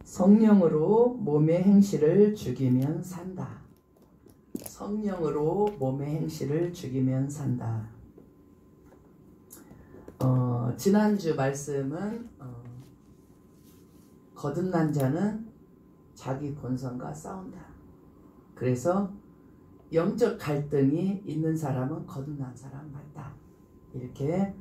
성령으로 몸의 행실을 죽이면 산다. 성령으로 몸의 행실을 죽이면 산다. 지난주 말씀은 거듭난 자는 자기 본성과 싸운다. 그래서 영적 갈등이 있는 사람은 거듭난 사람 맞다. 이렇게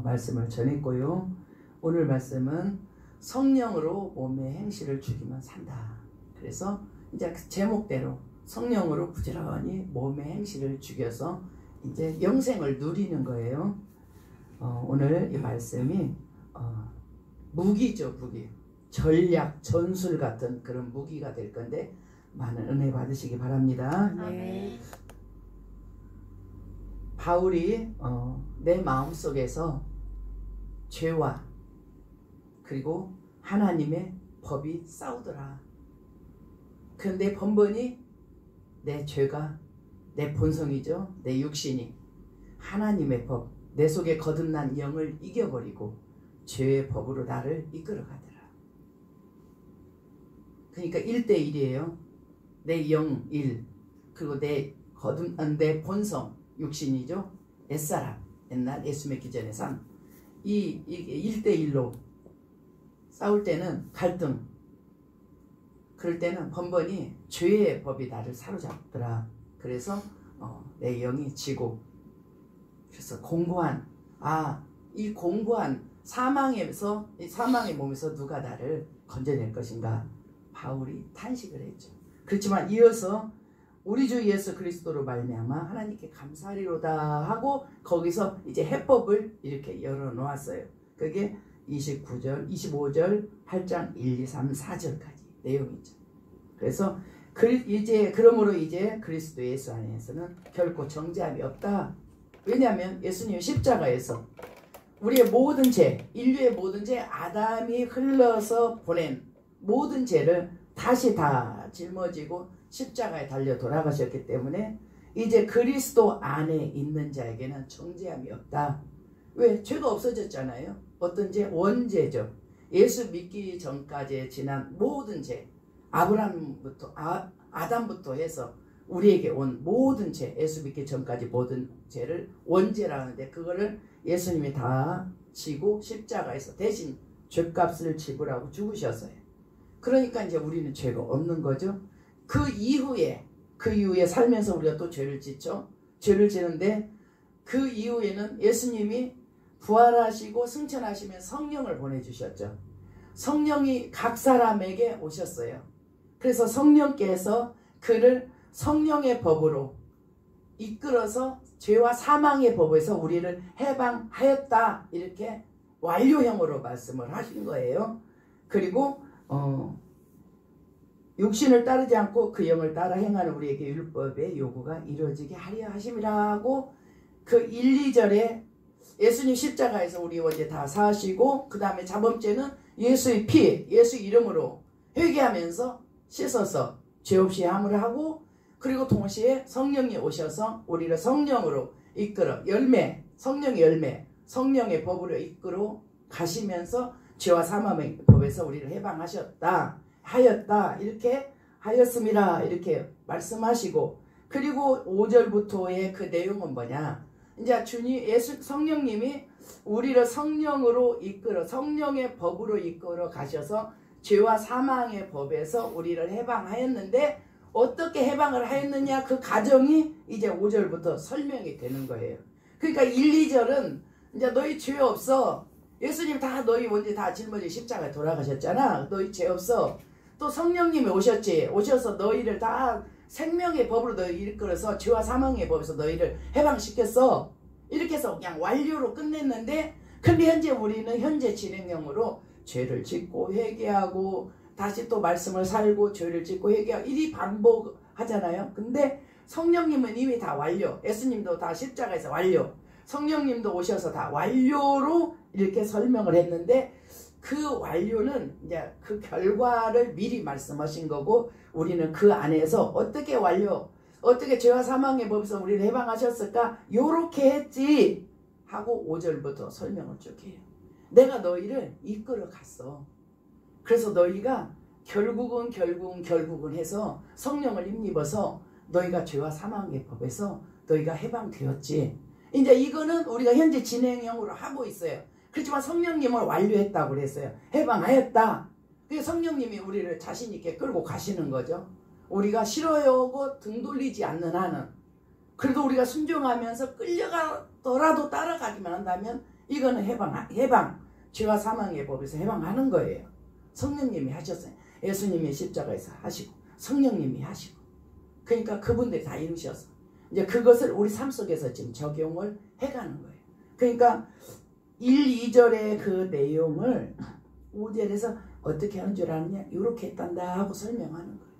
말씀을 전했고요. 오늘 말씀은 성령으로 몸의 행실을 죽이면 산다. 그래서 이제 그 제목대로 성령으로 부지런히 몸의 행실을 죽여서 이제 영생을 누리는 거예요. 오늘 이 말씀이 무기죠, 무기. 전략, 전술 같은 그런 무기가 될 건데 많은 은혜 받으시기 바랍니다. 네. 바울이 내 마음속에서 죄와 그리고 하나님의 법이 싸우더라. 그런데 번번이 내 죄가 내 본성이죠. 내 육신이 하나님의 법, 내 속에 거듭난 영을 이겨버리고 죄의 법으로 나를 이끌어가더라. 그러니까 1대1이에요. 내 영 1, 그리고 내 거듭난 내 본성, 육신이죠. 옛사람, 옛날 예수 믿기 전의 삶. 이게 1대1로 싸울 때는 갈등, 그럴 때는 번번이 죄의 법이 나를 사로잡더라. 그래서 내 영이 지고, 그래서 공고한 이 공고한 사망에서, 이 사망의 몸에서 누가 나를 건져낼 것인가. 바울이 탄식을 했죠. 그렇지만 이어서 우리 주 예수 그리스도로 말미암아 하나님께 감사하리로다 하고 거기서 이제 해법을 이렇게 열어놓았어요. 그게 29절, 25절, 8장 1, 2, 3, 4절까지 내용이죠. 그래서 그러므로 이제 그리스도 예수 안에서는 결코 정죄함이 없다. 왜냐하면 예수님 십자가에서 우리의 모든 죄, 인류의 모든 죄, 아담이 흘러서 보낸 모든 죄를 다시 다 짊어지고 십자가에 달려 돌아가셨기 때문에 이제 그리스도 안에 있는 자에게는 정죄함이 없다. 왜? 죄가 없어졌잖아요. 어떤 죄? 원죄죠. 예수 믿기 전까지 지난 모든 죄, 아브라함부터 아담부터 해서 우리에게 온 모든 죄, 예수 믿기 전까지 모든 죄를 원죄라 하는데 그거를 예수님이 다 지고 십자가에서 대신 죄값을 지불하고 죽으셨어요. 그러니까 이제 우리는 죄가 없는 거죠. 그 이후에 살면서 우리가 또 죄를 짓죠. 죄를 지는데 그 이후에는 예수님이 부활하시고 승천하시면 성령을 보내주셨죠. 성령이 각 사람에게 오셨어요. 그래서 성령께서 그를 성령의 법으로 이끌어서 죄와 사망의 법에서 우리를 해방하였다. 이렇게 완료형으로 말씀을 하신 거예요. 그리고 육신을 따르지 않고 그 영을 따라 행하는 우리에게 율법의 요구가 이루어지게 하려 하심이라고 그 1, 2절에 예수님 십자가에서 우리 원죄 다 사하시고 그 다음에 자범죄는 예수의 피, 예수 이름으로 회개하면서 씻어서 죄 없이 함을 하고 그리고 동시에 성령이 오셔서 우리를 성령으로 이끌어 성령의 열매, 성령의 법으로 이끌어 가시면서 죄와 사망의 법에서 우리를 하였다 이렇게 하였음이라 이렇게 말씀하시고 그리고 5절부터의 그 내용은 뭐냐. 이제 성령님이 우리를 성령으로 이끌어 성령의 법으로 이끌어 가셔서 죄와 사망의 법에서 우리를 해방하였는데 어떻게 해방을 하였느냐 그 과정이 이제 5절부터 설명이 되는 거예요. 그러니까 1, 2절은 이제 너희 죄 없어. 예수님 다 너희 원죄 다 짊어지고 십자가에 돌아가셨잖아. 너희 죄 없어. 또 성령님이 오셔서 너희를 다 생명의 법으로 너희 이끌어서 죄와 사망의 법에서 너희를 해방시켰어. 이렇게 해서 그냥 완료로 끝냈는데 근데 현재 우리는 현재 진행형으로 죄를 짓고 회개하고 다시 또 말씀을 살고 죄를 짓고 회개하고 이리 반복하잖아요. 근데 성령님은 이미 다 완료. 예수님도 다 십자가에서 완료. 성령님도 오셔서 다 완료로 이렇게 설명을 했는데 그 완료는 이제 그 결과를 미리 말씀하신 거고 우리는 그 안에서 어떻게 죄와 사망의 법에서 우리를 해방하셨을까 요렇게 했지 하고 5절부터 설명을 쭉 해요. 내가 너희를 이끌어 갔어. 그래서 너희가 결국은 해서 성령을 힘입어서 너희가 죄와 사망의 법에서 너희가 해방되었지. 이제 이거는 우리가 현재 진행형으로 하고 있어요. 그렇지만 성령님을 완료했다고 그랬어요. 해방하였다. 그래서 성령님이 우리를 자신 있게 끌고 가시는 거죠. 우리가 싫어하고 등 돌리지 않는 한은, 그래도 우리가 순종하면서 끌려가더라도 따라가기만 한다면 이거는 해방, 죄와 사망의 법에서 해방하는 거예요. 성령님이 하셨어요. 예수님이 십자가에서 하시고 성령님이 하시고, 그러니까 그분들이 다 이루셔서 이제 그것을 우리 삶 속에서 지금 적용을 해가는 거예요. 그러니까 1, 2절의 그 내용을 5절에서 어떻게 하는 줄 아느냐, 이렇게 했단다 하고 설명하는 거예요.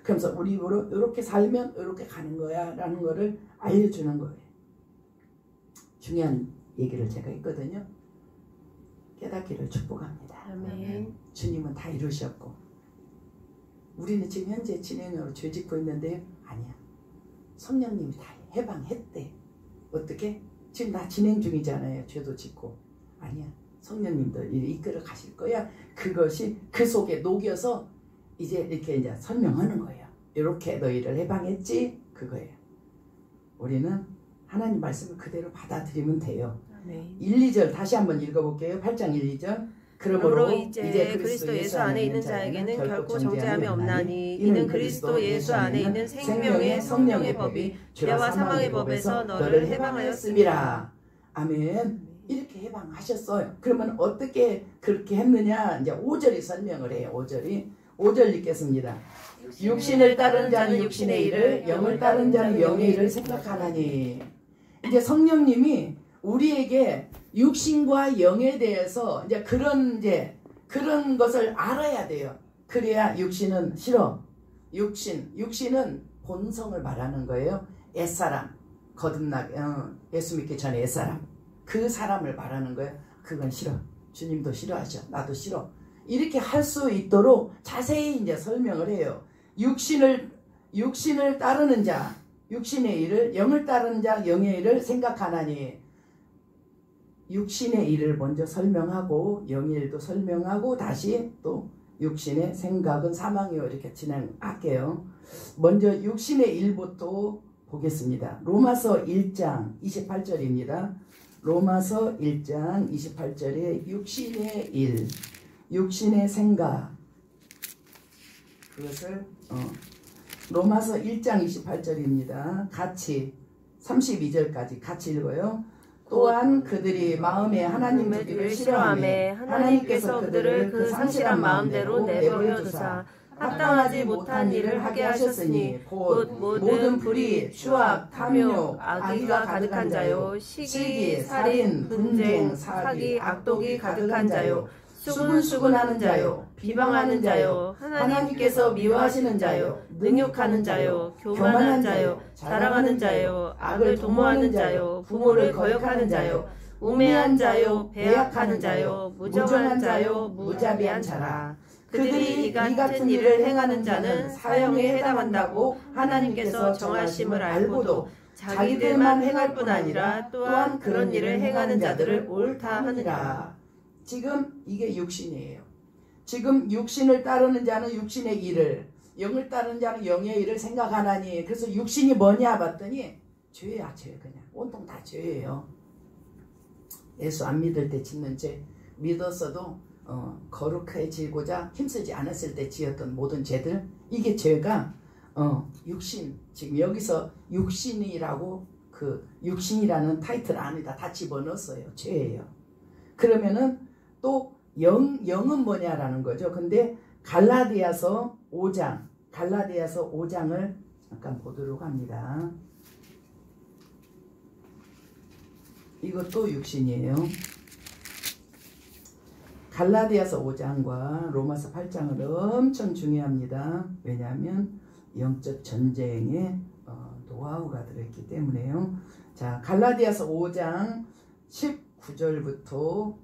그러면서 우리 입으로 이렇게 살면 이렇게 가는 거야 라는 거를 알려주는 거예요. 중요한 얘기를 제가 했거든요. 깨닫기를 축복합니다. 아멘. 주님은 다 이루셨고 우리는 지금 현재 진행으로 죄 짓고 있는데 아니야. 성령님이 다 해방했대. 어떻게? 지금 나 진행 중이잖아요. 죄도 짓고. 아니야. 성령님도 이끌어 가실 거야. 그것이 그 속에 녹여서 이제 이렇게 이제 설명하는 거예요. 이렇게 너희를 해방했지? 그거예요. 우리는 하나님 말씀을 그대로 받아들이면 돼요. 네. 1, 2절 다시 한번 읽어볼게요. 8장 1, 2절. 그러므로 이제 그리스도 예수 안에 있는 자에게는 결코 정죄함이 없나니 이는 그리스도 예수 안에 있는 생명의 성령의 법이 죄와 사망의 법에서 너를 해방하였음이라. 아멘. 이렇게 해방하셨어요. 그러면 어떻게 그렇게 했느냐? 이제 5절이 설명을 해요. 5절 읽겠습니다. 육신을 따르는 자는 육신의 일을, 영을 따르는 자는 영의 일을 생각하나니. 이제 성령님이 우리에게 육신과 영에 대해서 이제 그런 것을 알아야 돼요. 그래야 육신은 싫어. 육신은 본성을 말하는 거예요. 옛사람, 거듭나게 예수 믿기 전에 옛사람, 그 사람을 말하는 거예요. 그건 싫어. 주님도 싫어하셔. 나도 싫어. 이렇게 할 수 있도록 자세히 이제 설명을 해요. 육신을 따르는 자, 육신의 일을, 영을 따르는 자, 영의 일을 생각하나니. 육신의 일을 먼저 설명하고 영의 일도 설명하고 다시 또 육신의 생각은 사망이요 이렇게 진행할게요. 먼저 육신의 일부터 보겠습니다. 로마서 1장 28절입니다. 로마서 1장 28절에 육신의 일, 육신의 생각, 그것을 로마서 1장 28절입니다. 같이 32절까지 같이 읽어요. 또한 그들이 마음에 하나님 주기를 싫어하며 하나님께서 그들을 그 상실한 마음대로 내버려 두사 합당하지 못한 일을 하게 하셨으니 곧 모든 불의, 추악, 탐욕, 악의가 가득한 자요, 시기, 살인, 분쟁, 사기, 악독이 가득한 자요, 수근수근하는 자요, 비방하는 자요, 하나님께서 미워하시는 자요, 능욕하는 자요, 교만한 자요, 자랑하는 자요, 악을 도모하는 자요, 부모를 거역하는 자요, 우매한 자요, 배약하는 자요, 무정한 자요, 무자비한 자라. 그들이 이 같은 일을 행하는 자는 사형에 해당한다고 하나님께서 정하심을 알고도 자기들만 행할 뿐 아니라 또한 그런 일을 행하는 자들을 옳다 하느니라. 지금 이게 육신이에요. 지금 육신을 따르는 자는 육신의 일을, 영을 따르는 자는 영의 일을 생각하나니. 그래서 육신이 뭐냐 봤더니 죄야. 죄. 그냥 온통 다 죄예요. 예수 안 믿을 때 짓는 죄, 믿었어도 거룩해지고자 힘쓰지 않았을 때 지었던 모든 죄들, 이게 죄가 육신. 지금 여기서 육신이라고 그 육신이라는 타이틀 안에다 다 집어넣었어요. 죄예요. 그러면은 또 영은 뭐냐라는 거죠. 근데 갈라디아서 5장을 잠깐 보도록 합니다. 이것도 육신이에요. 갈라디아서 5장과 로마서 8장은 엄청 중요합니다. 왜냐하면 영적 전쟁의 노하우가 들어있기 때문에요. 자, 갈라디아서 5장 19절부터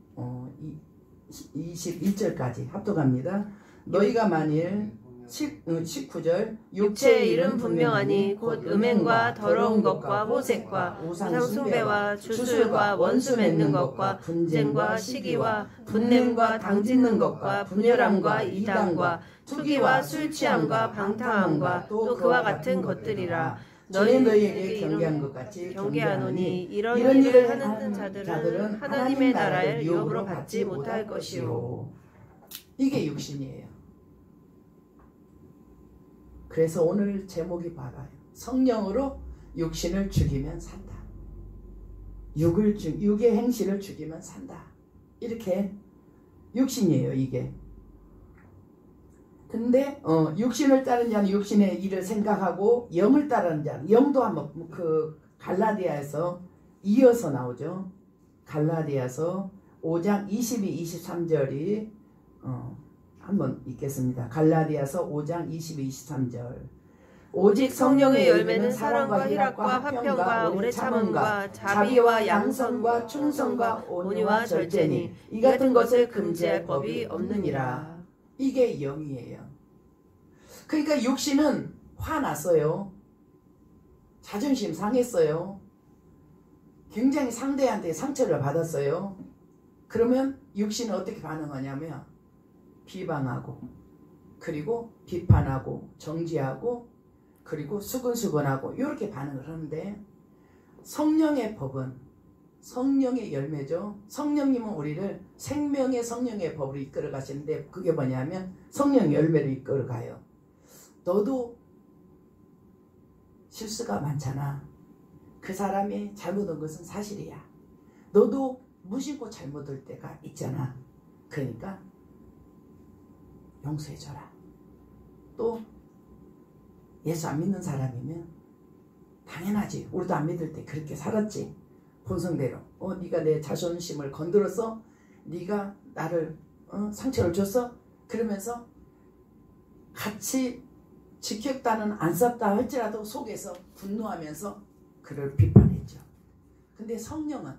21절까지 합독합니다. 너희가 만일 19절 육체의 일은 분명하니 곧 음행과 더러운 것과 호색과 우상숭배와 주술과 원수 맺는 것과 분쟁과 시기와 분냄과 당짓는 것과 분열함과 이단과 투기와 술취함과 방탕함과 또 그와 같은 것들이라. 너희에게 경계한 것 같이 경계하노니 이런 일을 하는 자들은 하나님의 나라를 유업으로 받지 못할 것이요. 이게 육신이에요. 그래서 오늘 제목이 바라요. 성령으로 육신을 죽이면 산다. 육의 행실을 죽이면 산다. 이렇게 육신이에요, 이게. 근데 육신을 따르는 자는 육신의 일을 생각하고 영을 따르는 자는 영도 한번 그 갈라디아에서 이어서 나오죠. 갈라디아서 5장 22, 23절이 한번 읽겠습니다. 갈라디아서 5장 22, 23절. 오직 성령의 열매는 사랑과 희락과 화평과 오래 참음과 자비와 양선과 충성과 온유와 절제니 이 같은 것을 금지할 법이 없느니라. 이게 영이에요. 그러니까 육신은 화났어요. 자존심 상했어요. 굉장히 상대한테 상처를 받았어요. 그러면 육신은 어떻게 반응하냐면 비방하고 그리고 비판하고 정죄하고 그리고 수근수근하고 이렇게 반응을 하는데 성령의 법은 성령의 열매죠. 성령님은 우리를 생명의 성령의 법으로 이끌어 가시는데 그게 뭐냐면 성령 열매를 이끌어 가요. 너도 실수가 많잖아. 그 사람이 잘못한 것은 사실이야. 너도 무심코 잘못할 때가 있잖아. 그러니까 용서해줘라. 또 예수 안 믿는 사람이면 당연하지. 우리도 안 믿을 때 그렇게 살았지. 본성대로. 네가 내 자존심을 건드렸어? 네가 나를 상처를 줬어? 그러면서 같이 지켰다는 안 썼다 할지라도 속에서 분노하면서 그를 비판했죠. 근데 성령은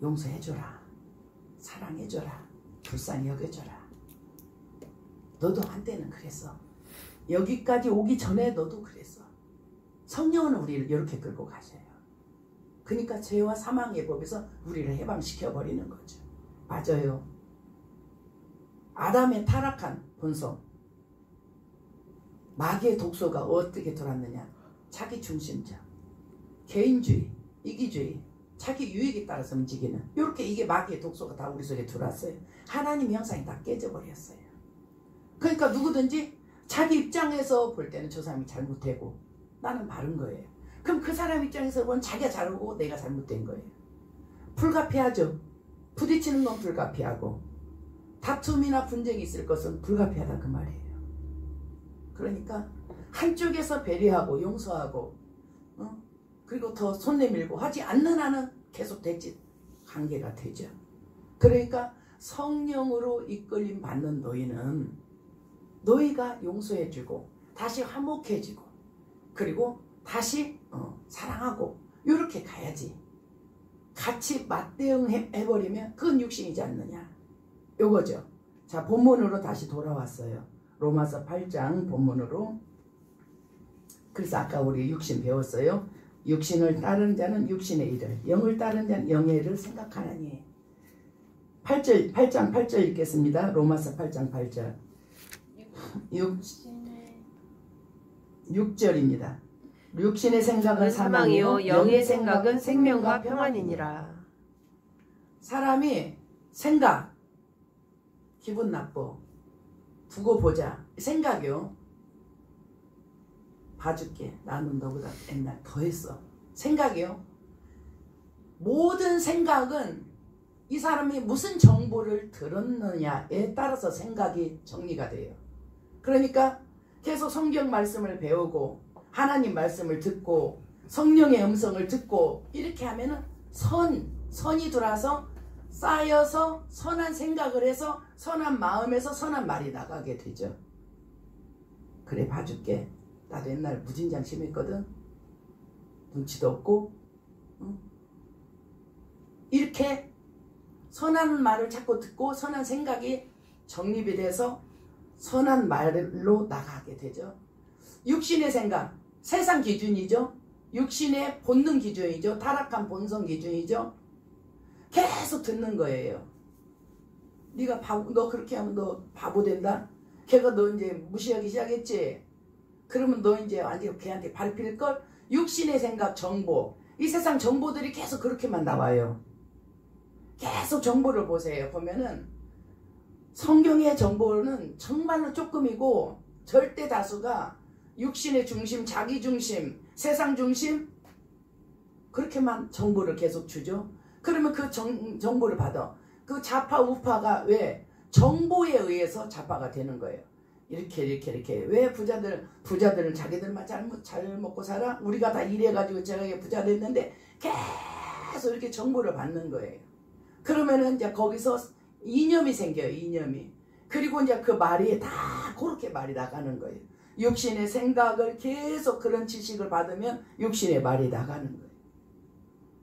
용서해줘라. 사랑해줘라. 불쌍히 여겨줘라. 너도 한때는 그랬어. 여기까지 오기 전에 너도 그랬어. 성령은 우리를 이렇게 끌고 가셔요. 그러니까 죄와 사망의 법에서 우리를 해방시켜버리는 거죠. 맞아요. 아담의 타락한 본성. 마귀의 독소가 어떻게 들어왔느냐. 자기 중심적, 개인주의, 이기주의, 자기 유익에 따라서 움직이는 이렇게 이게 마귀의 독소가 다 우리 속에 들어왔어요. 하나님 형상이 다 깨져버렸어요. 그러니까 누구든지 자기 입장에서 볼 때는 저 사람이 잘못되고 나는 바른 거예요. 그럼 그 사람 입장에서 보면 자기가 잘하고 내가 잘못된 거예요. 불가피하죠. 부딪히는 건 불가피하고 다툼이나 분쟁이 있을 것은 불가피하다 그 말이에요. 그러니까 한쪽에서 배려하고 용서하고 그리고 더 손 내밀고 하지 않는 한은 계속 대치 관계가 되죠. 그러니까 성령으로 이끌림 받는 너희는 너희가 용서해주고 다시 화목해지고 그리고 다시 사랑하고 이렇게 가야지. 같이 맞대응해버리면 그건 육신이지 않느냐. 요거죠. 자, 본문으로 다시 돌아왔어요. 로마서 8장 본문으로. 그래서 아까 우리 육신 배웠어요. 육신을 따르는 자는 육신의 일을, 영을 따르는 자는 영의 일을 생각하나니. 8장 8절 읽겠습니다. 로마서 8장 8절. 6절입니다. 육신의 생각은 사망이요 영의 생각은 생명과 평안이니라. 사람이 생각, 기분 나빠, 두고 보자, 생각이요. 봐줄게. 나는 너보다 옛날 더 했어. 생각이요. 모든 생각은 이 사람이 무슨 정보를 들었느냐에 따라서 생각이 정리가 돼요. 그러니까 계속 성경 말씀을 배우고 하나님 말씀을 듣고 성령의 음성을 듣고 이렇게 하면은 선이 들어와서 쌓여서 선한 생각을 해서 선한 마음에서 선한 말이 나가게 되죠. 그래 봐줄게. 나도 옛날 무진장 심했거든. 눈치도 없고 이렇게 선한 말을 자꾸 듣고 선한 생각이 정립이 돼서 선한 말로 나가게 되죠. 육신의 생각, 세상 기준이죠. 육신의 본능 기준이죠. 타락한 본성 기준이죠. 계속 듣는 거예요. 네가 바보, 너 그렇게 하면 너 바보 된다? 걔가 너 이제 무시하기 시작했지? 그러면 너 이제 완전 걔한테 밟힐걸? 육신의 생각, 정보. 이 세상 정보들이 계속 그렇게만 나와요. 계속 정보를 보세요. 보면은 성경의 정보는 정말로 조금이고 절대 다수가 육신의 중심, 자기 중심, 세상 중심 그렇게만 정보를 계속 주죠. 그러면 그 정보를 받아. 그 좌파 우파가 왜? 정보에 의해서 좌파가 되는 거예요. 이렇게 왜 부자들은 자기들만 잘 먹고 살아? 우리가 다 일해가지고 제가 부자 됐는데 계속 이렇게 정보를 받는 거예요. 그러면은 이제 거기서 이념이 생겨요. 이념이. 그리고 이제 그 말이 다 그렇게 말이 나가는 거예요. 육신의 생각을 계속 그런 지식을 받으면 육신의 말이 나가는 거예요.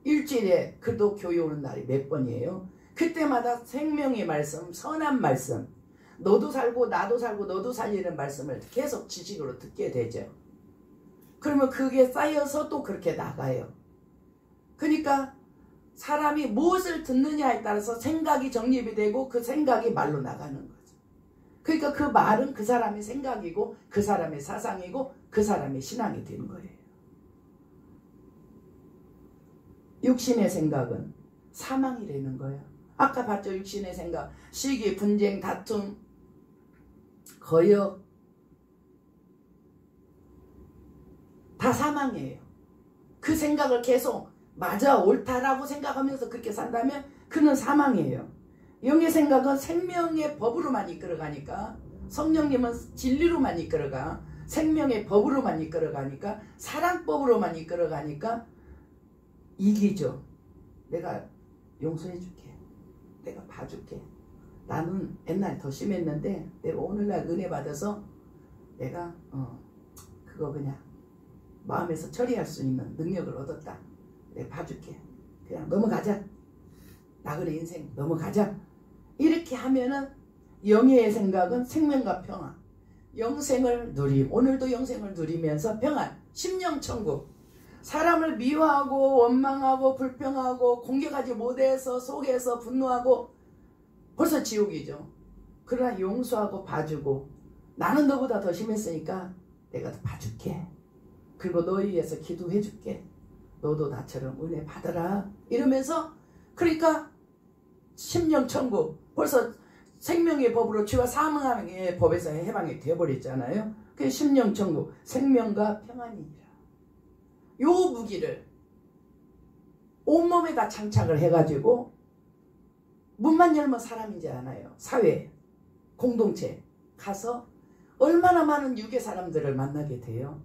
일주일에 그도 교회 오는 날이 몇 번이에요? 그때마다 생명의 말씀, 선한 말씀, 너도 살고 나도 살고 너도 살리는 말씀을 계속 지식으로 듣게 되죠. 그러면 그게 쌓여서 또 그렇게 나가요. 그러니까 사람이 무엇을 듣느냐에 따라서 생각이 정립이 되고 그 생각이 말로 나가는 거죠. 그러니까 그 말은 그 사람의 생각이고 그 사람의 사상이고 그 사람의 신앙이 되는 거예요. 육신의 생각은 사망이라는 거예요. 아까 봤죠? 육신의 생각. 시기, 분쟁, 다툼, 거역 다 사망이에요. 그 생각을 계속 맞아 옳다라고 생각하면서 그렇게 산다면 그는 사망이에요. 영의 생각은 생명의 법으로만 이끌어가니까 성령님은 진리로만 이끌어가 생명의 법으로만 이끌어가니까 사랑법으로만 이끌어가니까 이기죠. 내가 용서해줄게. 내가 봐줄게. 나는 옛날에 더 심했는데 내가 오늘날 은혜 받아서 내가 그거 그냥 마음에서 처리할 수 있는 능력을 얻었다. 내가 봐줄게. 그냥 넘어가자. 나그네 인생 넘어가자. 이렇게 하면은 영의 생각은 생명과 평화. 영생을 누림. 오늘도 영생을 누리면서 평안. 심령천국. 사람을 미워하고 원망하고 불평하고 공격하지 못해서 속에서 분노하고 벌써 지옥이죠. 그러나 용서하고 봐주고 나는 너보다 더 심했으니까 내가 더 봐줄게. 그리고 너희 위해서 기도해줄게. 너도 나처럼 은혜 받아라. 이러면서 그러니까 심령천국 벌써 생명의 법으로 죄와 사망의 법에서 해방이 되어버렸잖아요. 그게 심령천국 생명과 평안이니라. 요 무기를 온몸에다 장착을 해가지고 문만 열면 사람인지 않아요. 사회, 공동체 가서 얼마나 많은 육의 사람들을 만나게 돼요.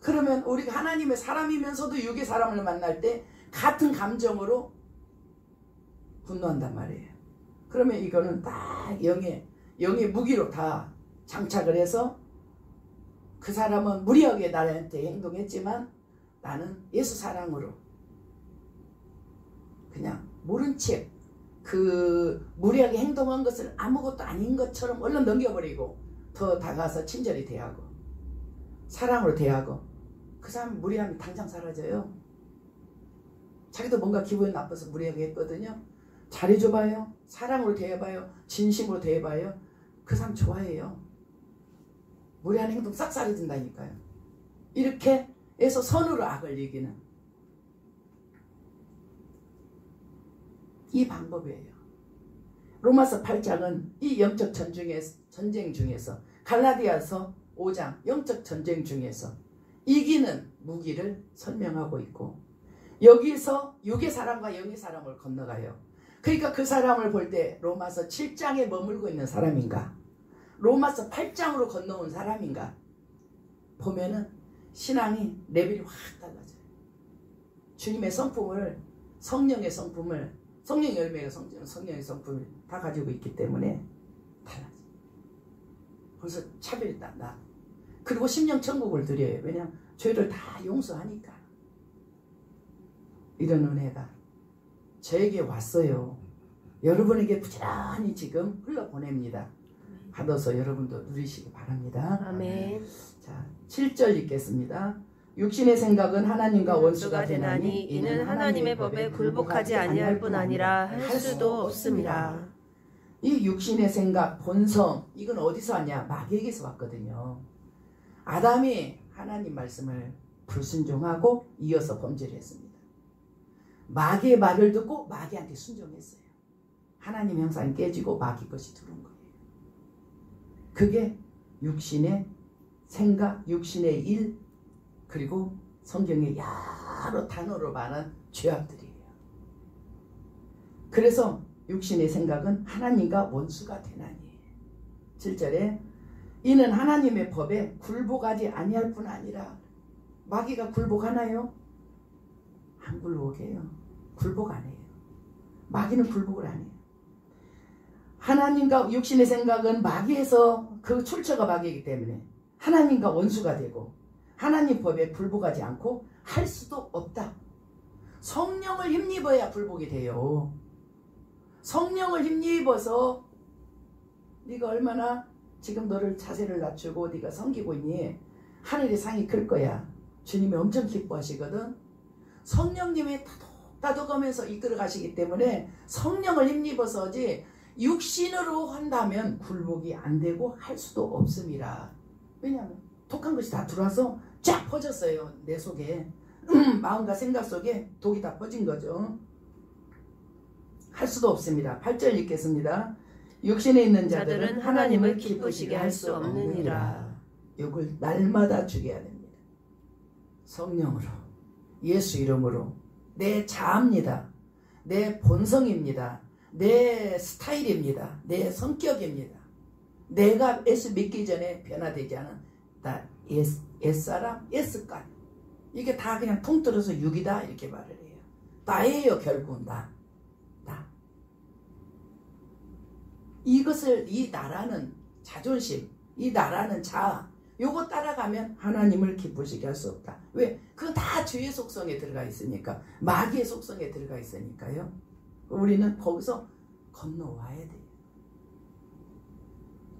그러면 우리가 하나님의 사람이면서도 육의 사람을 만날 때 같은 감정으로 분노한단 말이에요. 그러면 이거는 딱 영의 무기로 다 장착을 해서 그 사람은 무리하게 나한테 행동했지만 나는 예수 사랑으로 그냥 모른 채 그 무리하게 행동한 것을 아무것도 아닌 것처럼 얼른 넘겨버리고 더 다가가서 친절히 대하고 사랑으로 대하고 그 사람 무리하면 당장 사라져요. 자기도 뭔가 기분이 나빠서 무리하게 했거든요. 잘해줘봐요. 사랑으로 대해봐요. 진심으로 대해봐요. 그 사람 좋아해요. 무리한 행동 싹 사라진다니까요. 이렇게 해서 선으로 악을 이기는 이 방법이에요. 로마서 8장은 이 영적 전쟁 중에서 갈라디아서 5장 영적 전쟁 중에서 이기는 무기를 설명하고 있고 여기서 육의 사람과 영의 사람을 건너가요. 그러니까 그 사람을 볼 때 로마서 7장에 머물고 있는 사람인가 로마서 8장으로 건너온 사람인가 보면은 신앙이 레벨이 확 달라져요. 주님의 성품을 성령의 성품을 성령의 열매가 성령의 성품을 다 가지고 있기 때문에 달라져요. 벌써 차별이 나. 그리고 심령천국을 드려요. 왜냐하면 죄를 다 용서하니까. 이런 은혜가 저에게 왔어요. 여러분에게 부지런히 지금 흘러보냅니다. 받아서 여러분도 누리시기 바랍니다. 아멘. 자, 7절 읽겠습니다. 육신의 생각은 하나님과 원수가 되나니 이는 하나님의 법에 굴복하지 아니할 뿐 아니라 할 수도 없습니다. 이 육신의 생각, 본성, 이건 어디서 왔냐? 마귀에게서 왔거든요. 아담이 하나님 말씀을 불순종하고 이어서 범죄를 했습니다. 마귀의 말을 듣고 마귀한테 순종했어요. 하나님 형상이 깨지고 마귀 것이 들어온 거예요. 그게 육신의 생각, 육신의 일, 그리고 성경의 여러 단어로 말한 죄악들이에요. 그래서 육신의 생각은 하나님과 원수가 되나니. 7절에 이는 하나님의 법에 굴복하지 아니할 뿐 아니라. 마귀가 굴복하나요? 안 굴복해요. 굴복 안 해요. 마귀는 굴복을 안 해요. 하나님과 육신의 생각은 마귀에서 그 출처가 마귀이기 때문에 하나님과 원수가 되고 하나님 법에 굴복하지 않고 할 수도 없다. 성령을 힘입어야 굴복이 돼요. 성령을 힘입어서 네가 얼마나 지금 너를 자세를 낮추고 네가 섬기고 있니? 하늘의 상이 클 거야. 주님이 엄청 기뻐하시거든. 성령님이 따독하면서 이끌어 가시기 때문에 성령을 힘입어서지 육신으로 한다면 굴복이 안 되고 할 수도 없습니다. 왜냐하면 독한 것이 다 들어와서 쫙 퍼졌어요. 내 속에. 마음과 생각 속에 독이 다 퍼진 거죠. 할 수도 없습니다. 8절 읽겠습니다. 육신에 있는 자들은 하나님을 기쁘시게 할 수 없느니라. 이걸 날마다 죽여야 됩니다. 성령으로, 예수 이름으로. 내 자아입니다. 내 본성입니다. 내 스타일입니다. 내 성격입니다. 내가 예수 믿기 전에 변화되지 않은 나 옛사람, 옛습관. 이게 다 그냥 통틀어서 육이다 이렇게 말을 해요. 나예요. 결국은 나. 이것을, 이 나라는 자존심, 이 나라는 자아, 요거 따라가면 하나님을 기쁘시게 할 수 없다. 왜? 그건 다 죄의 속성에 들어가 있으니까. 마귀의 속성에 들어가 있으니까요. 우리는 거기서 건너와야 돼요.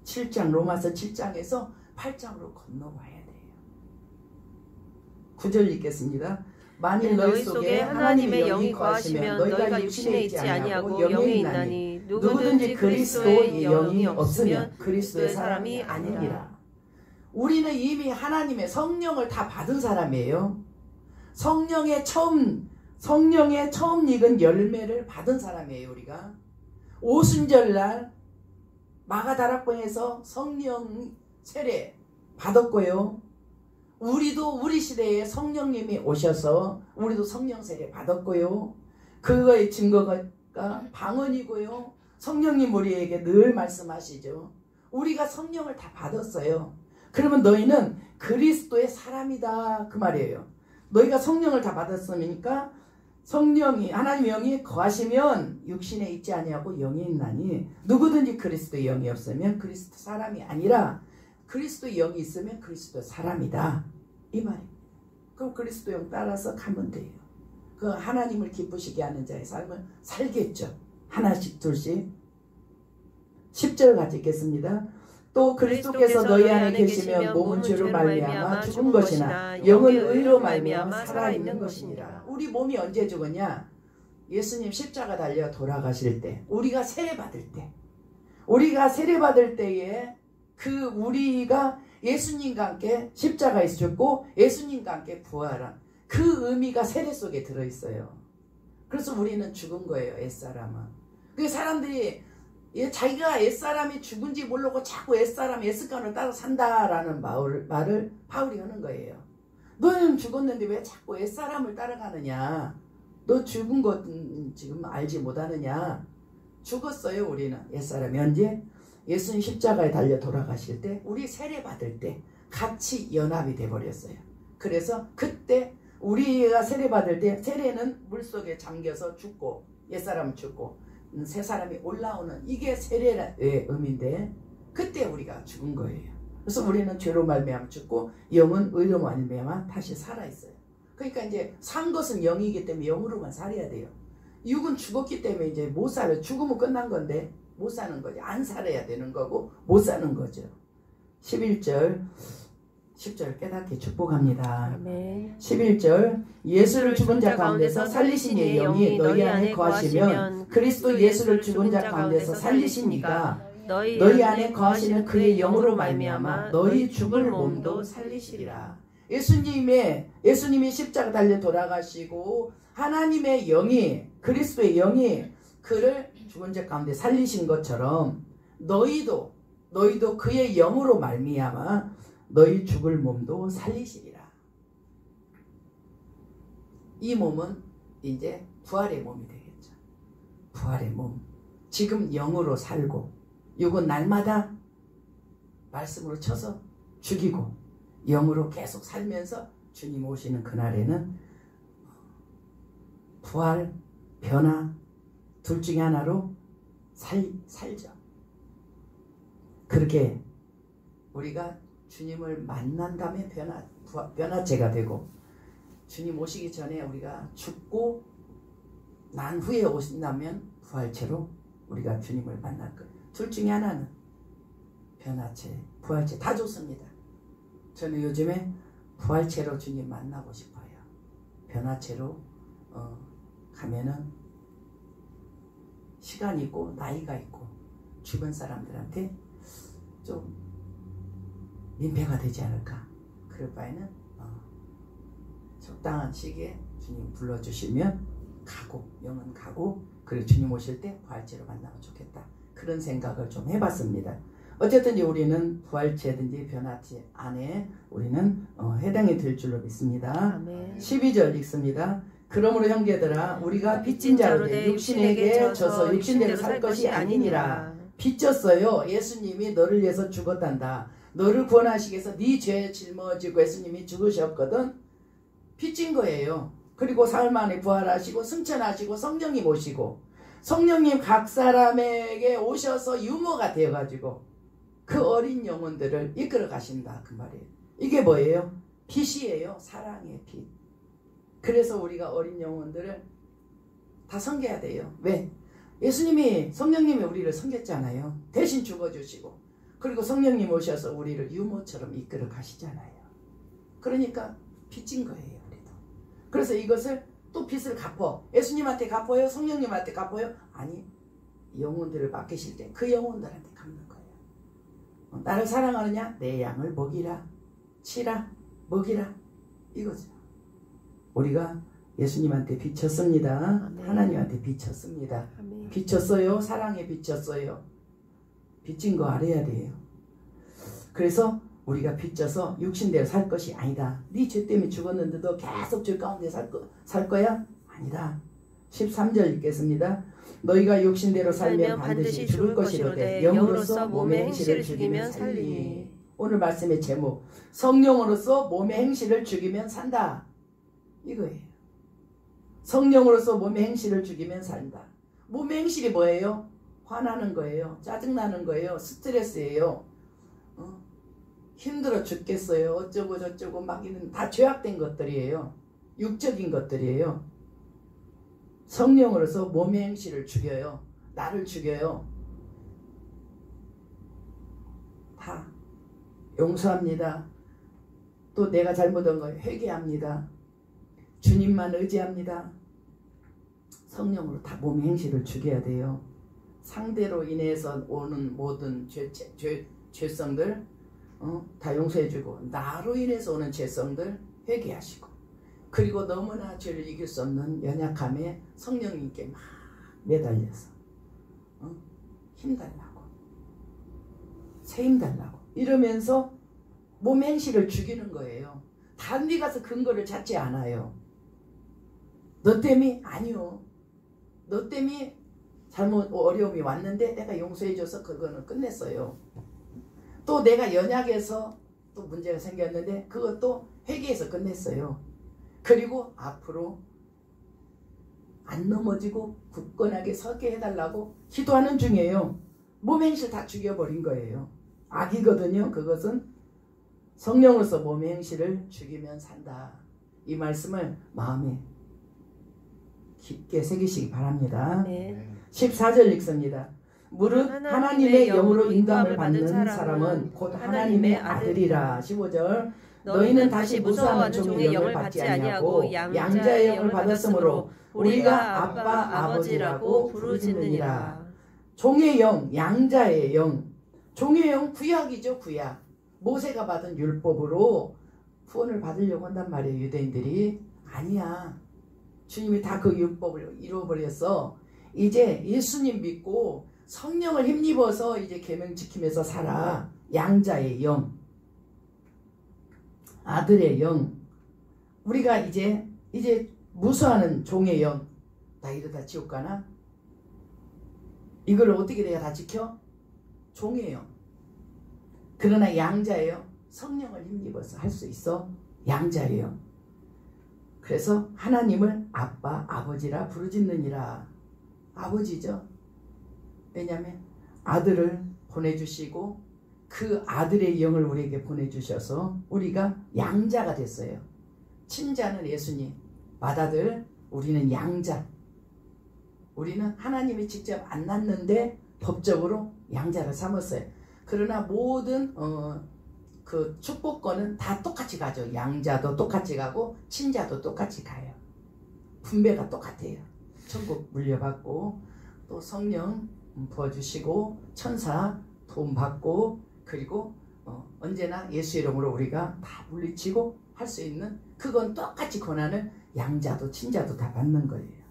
7장, 로마서 7장에서 8장으로 건너와야 돼요. 9절 읽겠습니다. 만일 너희 속에 하나님의 영이 거하시면 너희가 육신에 있지 아니하고 영에 있나니 누구든지 그리스도의 영이 없으면 그리스도의 사람이 아니니라. 우리는 이미 하나님의 성령을 다 받은 사람이에요. 성령의 처음 익은 열매를 받은 사람이에요. 우리가 오순절날 마가다락방에서 성령 세례 받았고요. 우리도 우리 시대에 성령님이 오셔서 우리도 성령 세례 받았고요. 그거의 증거가 방언이고요. 성령님 우리에게 늘 말씀하시죠. 우리가 성령을 다 받았어요. 그러면 너희는 그리스도의 사람이다 그 말이에요. 너희가 성령을 다 받았으니까 성령이, 하나님의 영이 거하시면 육신에 있지 아니하고 영에 있나니 누구든지 그리스도의 영이 없으면 그리스도 사람이 아니라 그리스도의 영이 있으면 그리스도 사람이다 이 말입니다. 그럼 그리스도 영 따라서 가면 돼요. 그 하나님을 기쁘시게 하는 자의 삶을 살겠죠. 하나씩 둘씩. 10절 같이 읽겠습니다. 또 그리스도께서 너희 안에 계시면 몸은 죄로 말미암아 죽은 것이나 영은 의로 말미암아 살아있는 것이니라. 우리 몸이 언제 죽었냐? 예수님 십자가 달려 돌아가실 때, 우리가 세례받을 때, 우리가 세례받을 때에 그 우리가 예수님과 함께 십자가에 죽고 예수님과 함께 부활한 그 의미가 세례 속에 들어있어요. 그래서 우리는 죽은 거예요. 옛사람은. 그 사람들이 자기가 옛사람이 죽은지 모르고 자꾸 옛사람, 옛습관을 따라 산다라는 말을 바울이 하는 거예요. 너는 죽었는데 왜 자꾸 옛사람을 따라가느냐? 너 죽은 것 지금 알지 못하느냐? 죽었어요. 우리는 옛사람이. 언제? 예수님 십자가에 달려 돌아가실 때, 우리 세례 받을 때 같이 연합이 돼버렸어요. 그래서 그때 우리가 세례 받을 때, 세례는 물속에 잠겨서 죽고 옛사람은 죽고 새 사람이 올라오는, 이게 세례의 의미인데 그때 우리가 죽은 거예요. 그래서 우리는 죄로 말미암아 죽고 영은 의로 말미암아 다시 살아있어요. 그러니까 이제 산 것은 영이기 때문에 영으로만 살아야 돼요. 육은 죽었기 때문에 이제 못 살아요. 죽으면 끝난 건데 못 사는 거죠. 안 살아야 되는 거고 못 사는 거죠. 11절 10절 깨닫게 축복합니다. 아멘. 11절 예수를 죽은 자 가운데서 살리신 이의 영이 너희 안에 거하시면 그리스도 예수를 죽은 자 가운데서 살리신 이가 너희 안에 거하시는 그의 영으로 말미암아 너희 죽을 몸도 살리시리라. 예수님이 십자가 달려 돌아가시고 하나님의 영이 그리스도의 영이 그를 죽은 자 가운데 살리신 것처럼 너희도 그의 영으로 말미암아 너희 죽을 몸도 살리시리라. 이 몸은 이제 부활의 몸이 되겠죠. 부활의 몸. 지금 영으로 살고 이건 날마다 말씀으로 쳐서 죽이고 영으로 계속 살면서 주님 오시는 그날에는 부활, 변화 둘 중에 하나로 살죠. 그렇게 우리가 주님을 만난 다음에 변화체가 되고 주님 오시기 전에 우리가 죽고 난 후에 오신다면 부활체로 우리가 주님을 만날 거예요. 둘 중에 하나는 변화체, 부활체 다 좋습니다. 저는 요즘에 부활체로 주님 만나고 싶어요. 변화체로 가면은 시간이 있고 나이가 있고 주변 사람들한테 좀 민폐가 되지 않을까. 그럴 바에는 적당한 시기에 주님 불러주시면 가고 영은 가고 그리고 주님 오실 때 부활체로 만나면 좋겠다. 그런 생각을 좀 해봤습니다. 어쨌든지 우리는 부활체든지 변화체 안에 우리는 해당이 될 줄로 믿습니다. 아멘. 12절 읽습니다. 그러므로 형제들아 우리가 빚진 자로 돼 육신에게 져서 육신대로 살 것이 아니니라. 빚졌어요. 예수님이 너를 위해서 죽었단다. 너를 구원하시기 위해서 네 죄 짊어지고 예수님이 죽으셨거든. 빚진 거예요. 그리고 사흘 만에 부활하시고 승천하시고 성령님 오시고 성령님 각 사람에게 오셔서 유모가 되어가지고 그 어린 영혼들을 이끌어 가신다 그 말이에요. 이게 뭐예요? 빚이에요. 사랑의 빚. 그래서 우리가 어린 영혼들을 다 섬겨야 돼요. 왜? 예수님이 성령님이 우리를 섬겼잖아요. 대신 죽어주시고 그리고 성령님 오셔서 우리를 유모처럼 이끌어 가시잖아요. 그러니까 빚진 거예요. 우리도. 그래서 이것을 또 빚을 갚어. 예수님한테 갚아요? 성령님한테 갚아요? 아니, 영혼들을 맡기실 때 그 영혼들한테 갚는 거예요. 나를 사랑하느냐? 내 양을 먹이라, 치라, 먹이라. 이거죠. 우리가 예수님한테 비쳤습니다. 아멘. 하나님한테 비쳤습니다. 아멘. 비쳤어요. 사랑에 비쳤어요. 빚진 거 알아야 돼요. 그래서 우리가 빚져서 육신대로 살 것이 아니다. 네 죄 때문에 죽었는데도 계속 죄 가운데 살 거야? 아니다. 13절 읽겠습니다. 너희가 육신대로 살면 반드시 죽을 것이로되 영으로서 몸의 행실을 죽이면 살리니. 오늘 말씀의 제목 성령으로서 몸의 행실을 죽이면 산다. 이거예요. 성령으로서 몸의 행실을 죽이면 산다. 몸의 행실이 뭐예요? 화나는 거예요. 짜증나는 거예요. 스트레스예요. 힘들어 죽겠어요. 어쩌고 저쩌고 막 이런 다 죄악된 것들이에요. 육적인 것들이에요. 성령으로서 몸의 행실을 죽여요. 나를 죽여요. 다 용서합니다. 또 내가 잘못한 걸 회개합니다. 주님만 의지합니다. 성령으로 다 몸의 행실을 죽여야 돼요. 상대로 인해서 오는 모든 죄성들 다 용서해주고 나로 인해서 오는 죄성들 회개하시고 그리고 너무나 죄를 이길 수 없는 연약함에 성령님께 막 매달려서 힘달라고 새 힘달라고 이러면서 몸의 행실을 죽이는 거예요. 다른 데 가서 근거를 찾지 않아요. 너 때문에? 아니요. 너 때문에 잘못 어려움이 왔는데 내가 용서해줘서 그거는 끝냈어요. 또 내가 연약해서 또 문제가 생겼는데 그것도 회개해서 끝냈어요. 그리고 앞으로 안 넘어지고 굳건하게 서게 해달라고 기도하는 중이에요. 몸의 행실 다 죽여버린 거예요. 악이거든요. 그것은 성령으로서 몸의 행실을 죽이면 산다. 이 말씀을 마음에 깊게 새기시기 바랍니다. 네. 14절 읽습니다. 무릇 하나님의 영으로 인도함을 받는 사람은 곧 하나님의 아들이라. 15절 너희는 다시 무서워하는 종의 영을 받지 아니하고 양자의 영을 받았으므로 우리가 아빠 아버지라고 부르짖느니라. 종의 영, 양자의 영. 종의 영 구약이죠. 구약. 모세가 받은 율법으로 구원을 받으려고 한단 말이에요. 유대인들이. 아니야. 주님이 다 그 율법을 이루어버렸어. 이제 예수님 믿고 성령을 힘입어서 이제 계명 지키면서 살아. 양자의 영, 아들의 영. 우리가 이제 무수하는 종의 영. 나 이러다 지옥 가나? 이걸 어떻게 내가 다 지켜? 종의 영. 그러나 양자의 영, 성령을 힘입어서 할 수 있어. 양자의 영. 그래서 하나님을 아빠 아버지라 부르짖느니라. 아버지죠. 왜냐하면 아들을 보내주시고 그 아들의 영을 우리에게 보내주셔서 우리가 양자가 됐어요. 친자는 예수님, 맏아들, 우리는 양자. 우리는 하나님이 직접 안 낳는데 법적으로 양자를 삼았어요. 그러나 모든 그 축복권은 다 똑같이 가죠. 양자도 똑같이 가고 친자도 똑같이 가요. 분배가 똑같아요. 천국 물려받고 또 성령 부어주시고 천사 도움 받고 그리고 언제나 예수 이름으로 우리가 다 물리치고 할 수 있는 그건 똑같이 권한을 양자도 친자도 다 받는 거예요.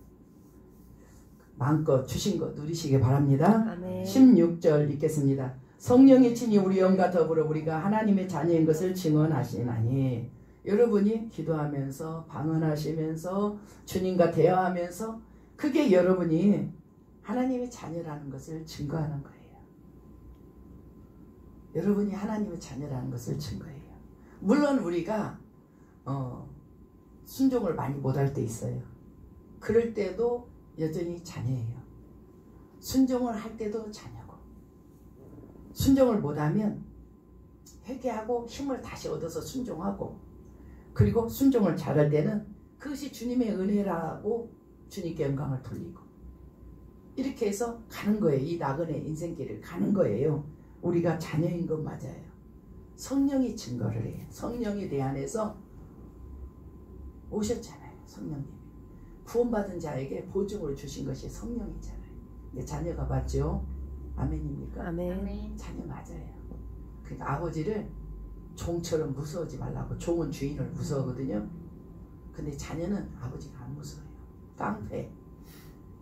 마음껏 주신 것 누리시기 바랍니다. 아멘. 16절 읽겠습니다. 성령이 친히 우리 영과 더불어 우리가 하나님의 자녀인 것을 증언하시나니. 여러분이 기도하면서 방언하시면서 주님과 대화하면서 그게 여러분이 하나님의 자녀라는 것을 증거하는 거예요. 여러분이 하나님의 자녀라는 것을 증거해요. 물론 우리가 순종을 많이 못할 때 있어요. 그럴 때도 여전히 자녀예요. 순종을 할 때도 자녀고 순종을 못하면 회개하고 힘을 다시 얻어서 순종하고 그리고 순종을 잘할 때는 그것이 주님의 은혜라고 주님께 영광을 돌리고 이렇게 해서 가는 거예요. 이 나그네 인생길을 가는 거예요. 우리가 자녀인 건 맞아요. 성령이 증거를 해요. 성령이 내 안에서 오셨잖아요. 성령님이. 구원받은 자에게 보증으로 주신 것이 성령이잖아요. 내 자녀가 맞죠? 아멘입니까? 아멘. 자녀 맞아요. 그러니까 아버지를 종처럼 무서워하지 말라고. 종은 주인을 무서워하거든요. 근데 자녀는 아버지가 안 무서워요. 깡패.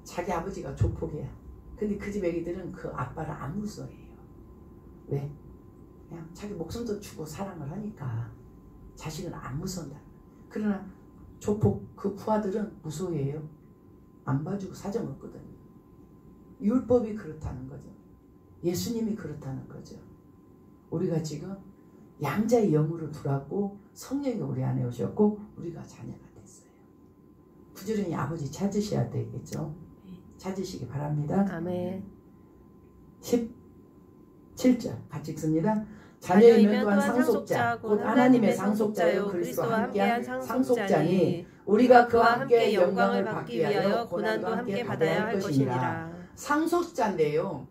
자기 아버지가 조폭이야. 근데 그 집 애기들은 그 아빠를 안 무서워해요. 왜? 그냥 자기 목숨도 주고 사랑을 하니까 자식은 안 무서운다. 그러나 조폭 그 부하들은 무서워해요. 안 봐주고 사정없거든요. 율법이 그렇다는 거죠. 예수님이 그렇다는 거죠. 우리가 지금 양자의 영으로 들어왔고 성령이 우리 안에 오셨고 우리가 자녀가 됐어요. 부지런히 아버지 찾으셔야 되겠죠. 찾으시기 바랍니다. 아멘. 17절 같이 읽습니다. 자녀이면 또한 상속자 곧 하나님의 상속자요 그리스도와 함께한 상속자니 우리가 그와 함께 영광을 받기 위하여 고난도 함께 받아야 할 것이니라. 상속자인데요.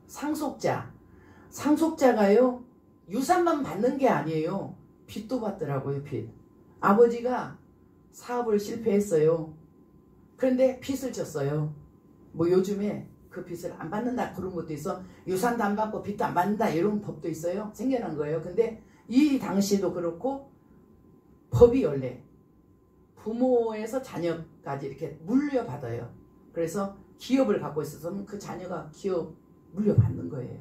상속자가요 유산만 받는 게 아니에요. 빚도 받더라고요. 빚. 아버지가 사업을 실패했어요. 그런데 빚을 졌어요. 뭐 요즘에 그 빚을 안 받는다 그런 것도 있어. 유산도 안 받고 빚도 안 받는다 이런 법도 있어요. 생겨난 거예요. 근데 이 당시도 그렇고 법이 원래 부모에서 자녀까지 이렇게 물려받아요. 그래서 기업을 갖고 있어서 그 자녀가 기업 물려받는 거예요.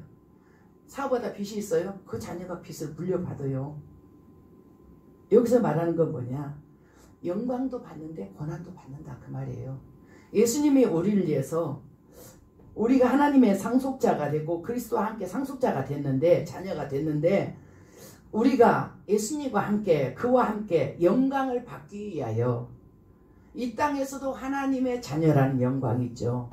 사업하다 빚이 있어요. 그 자녀가 빚을 물려받아요. 여기서 말하는 건 뭐냐? 영광도 받는데 고난도 받는다 그 말이에요. 예수님이 우리를 위해서 우리가 하나님의 상속자가 되고 그리스도와 함께 상속자가 됐는데 자녀가 됐는데 우리가 예수님과 함께 그와 함께 영광을 받기 위하여 이 땅에서도 하나님의 자녀라는 영광이 있죠.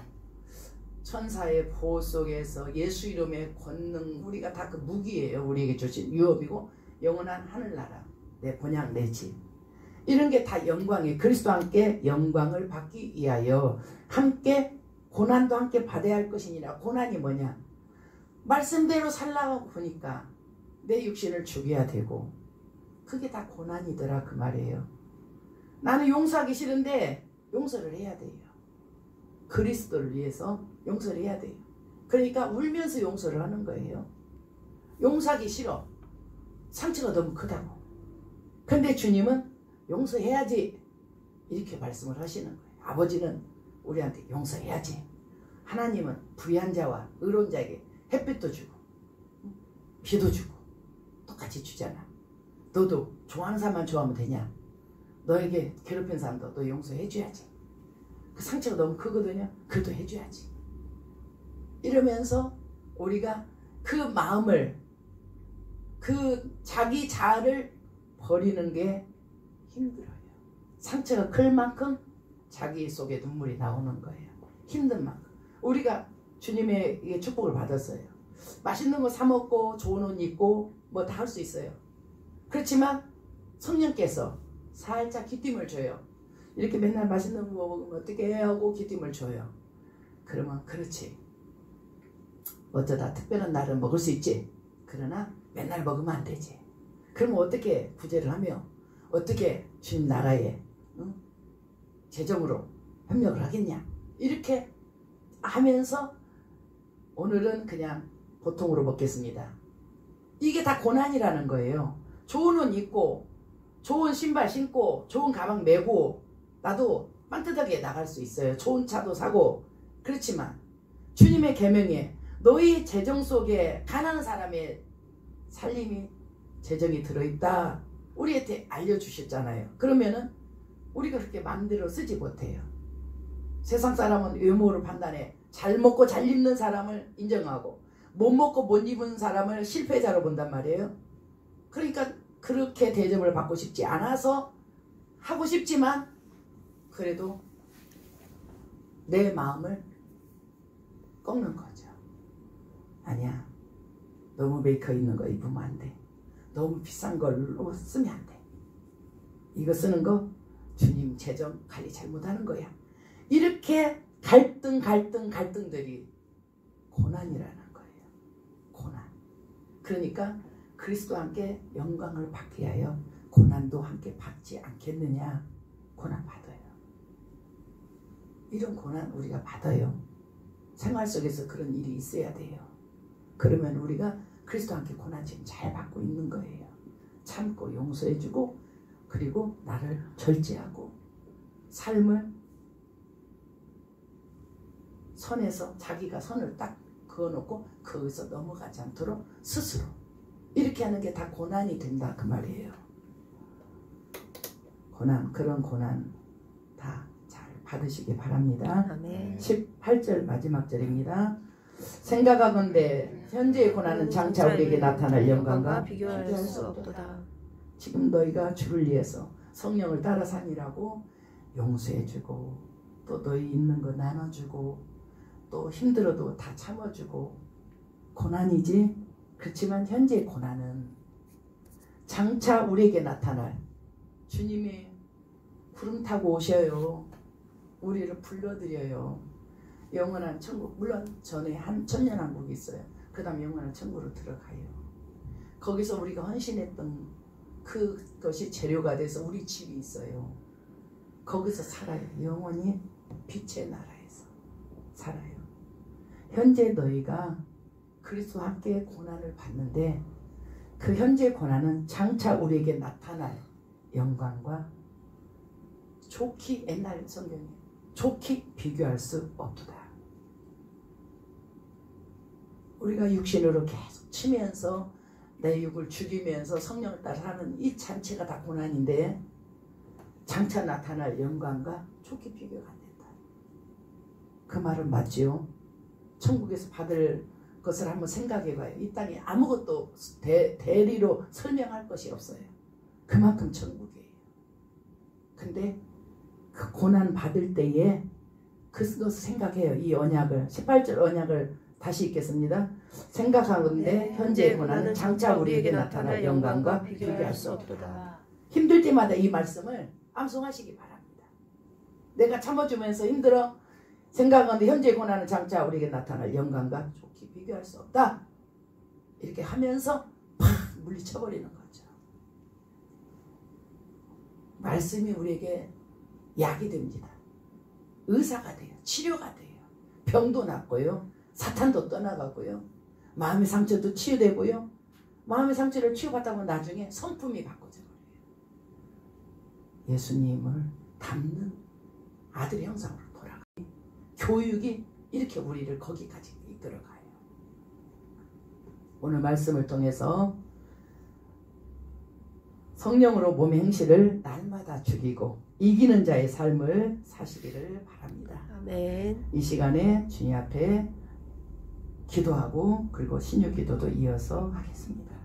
천사의 보호 속에서 예수 이름의 권능 우리가 다 그 무기예요. 우리에게 주신 유업이고 영원한 하늘나라 내 본향 내 집 이런 게 다 영광이에요. 그리스도와 함께 영광을 받기 위하여 함께 고난도 함께 받아야 할 것이니라. 고난이 뭐냐? 말씀대로 살라고 보니까 내 육신을 죽여야 되고 그게 다 고난이더라 그 말이에요. 나는 용서하기 싫은데 용서를 해야 돼요. 그리스도를 위해서 용서를 해야 돼요. 그러니까 울면서 용서를 하는 거예요. 용서하기 싫어. 상처가 너무 크다고. 근데 주님은 용서해야지 이렇게 말씀을 하시는 거예요. 아버지는 우리한테 용서해야지. 하나님은 부유한 자와 의로운 자에게 햇빛도 주고 비도 주고 똑같이 주잖아. 너도 좋아하는 사람만 좋아하면 되냐? 너에게 괴롭힌 사람도 너 용서해줘야지. 그 상처가 너무 크거든요. 그래도 해줘야지. 이러면서 우리가 그 마음을 그 자기 자아를 버리는 게 힘들어요. 상처가 클 만큼 자기 속에 눈물이 나오는 거예요. 힘든 만큼. 우리가 주님의 축복을 받았어요. 맛있는 거 사 먹고 좋은 옷 입고 뭐 다 할 수 있어요. 그렇지만 성령께서 살짝 기쁨을 줘요. 이렇게 맨날 맛있는 거 먹으면 어떻게 해야 하고 기쁨을 줘요. 그러면 그렇지. 어쩌다 특별한 날은 먹을 수 있지. 그러나 맨날 먹으면 안 되지. 그러면 어떻게 구제를 하며 어떻게 주님 나라에 재정으로 협력을 하겠냐. 이렇게 하면서 오늘은 그냥 보통으로 먹겠습니다. 이게 다 고난이라는 거예요. 좋은 옷 입고 좋은 신발 신고 좋은 가방 메고 나도 빵뜯하게 나갈 수 있어요. 좋은 차도 사고. 그렇지만 주님의 계명에 너희 재정 속에 가난한 사람의 살림이 재정이 들어있다. 우리한테 알려주셨잖아요. 그러면은 우리가 그렇게 마음대로 쓰지 못해요. 세상 사람은 외모를 판단해. 잘 먹고 잘 입는 사람을 인정하고 못 먹고 못 입은 사람을 실패자로 본단 말이에요. 그러니까 그렇게 대접을 받고 싶지 않아서 하고 싶지만 그래도 내 마음을 꺾는 거죠. 아니야. 너무 메이커 있는 거 입으면 안 돼. 너무 비싼 걸로 쓰면 안 돼. 이거 쓰는 거 주님 재정 관리 잘못하는 거야. 이렇게 갈등들이 고난이라는 거예요. 고난. 그러니까 그리스도와 함께 영광을 받게 하여 고난도 함께 받지 않겠느냐. 고난 받아요. 이런 고난 우리가 받아요. 생활 속에서 그런 일이 있어야 돼요. 그러면 우리가 그리스도와 함께 고난 지금 잘 받고 있는 거예요. 참고 용서해주고 그리고 나를 절제하고 삶을 선에서 자기가 선을 딱 그어놓고 거기서 넘어가지 않도록 스스로 이렇게 하는 게 다 고난이 된다 그 말이에요. 고난, 그런 고난 다 잘 받으시기 바랍니다. 아멘. 18절 마지막 절입니다. 생각하건대 현재의 고난은 장차 우리에게 나타날 영광과 비교할 수 없도다. 지금 너희가 주를 위해서 성령을 따라 사니라고 용서해주고 또 너희 있는 거 나눠주고 또 힘들어도 다 참아주고 고난이지. 그렇지만 현재의 고난은 장차 우리에게 나타날 주님이 구름 타고 오셔요. 우리를 불러드려요. 영원한 천국. 물론 전에 한 천년왕국이 있어요. 그 다음 영원한 천국으로 들어가요. 거기서 우리가 헌신했던 그것이 재료가 돼서 우리 집이 있어요. 거기서 살아요. 영원히 빛의 나라에서 살아요. 현재 너희가 그리스도와 함께 고난을 받는데 그 현재 고난은 장차 우리에게 나타날 영광과 좋게, 옛날 성경에 좋게 비교할 수 없도다. 우리가 육신으로 계속 치면서 내 육을 죽이면서 성령을 따라 하는 이 자체가 다 고난인데 장차 나타날 영광과 좋게 비교가 안 된다. 그 말은 맞지요? 천국에서 받을 것을 한번 생각해봐요. 이 땅에 아무것도 대리로 설명할 것이 없어요. 그만큼 천국이에요. 근데 그 고난 받을 때에 그것을 생각해요. 이 언약을 18절 언약을 다시 읽겠습니다. 생각하건대 현재의 고난은 장차 우리에게 나타날 영광과 비교할 수 없도다. 힘들 때마다 이 말씀을 암송하시기 바랍니다. 내가 참아주면서 힘들어. 생각하건대 현재의 고난은 장차 우리에게 나타날 영광과 좋게 비교할 수 없다. 이렇게 하면서 팍 물리쳐버리는 거죠. 말씀이 우리에게 약이 됩니다. 의사가 돼요. 치료가 돼요. 병도 낫고요. 사탄도 떠나가고요. 마음의 상처도 치유되고요. 마음의 상처를 치유받다 보면 나중에 성품이 바꿔져 버려요. 예수님을 닮는 아들 형상으로 돌아가요. 교육이 이렇게 우리를 거기까지 이끌어가요. 오늘 말씀을 통해서 성령으로 몸의 행실을 날마다 죽이고 이기는 자의 삶을 사시기를 바랍니다. 아멘. 이 시간에 주님 앞에 기도하고 그리고 신유 기도도 이어서 하겠습니다.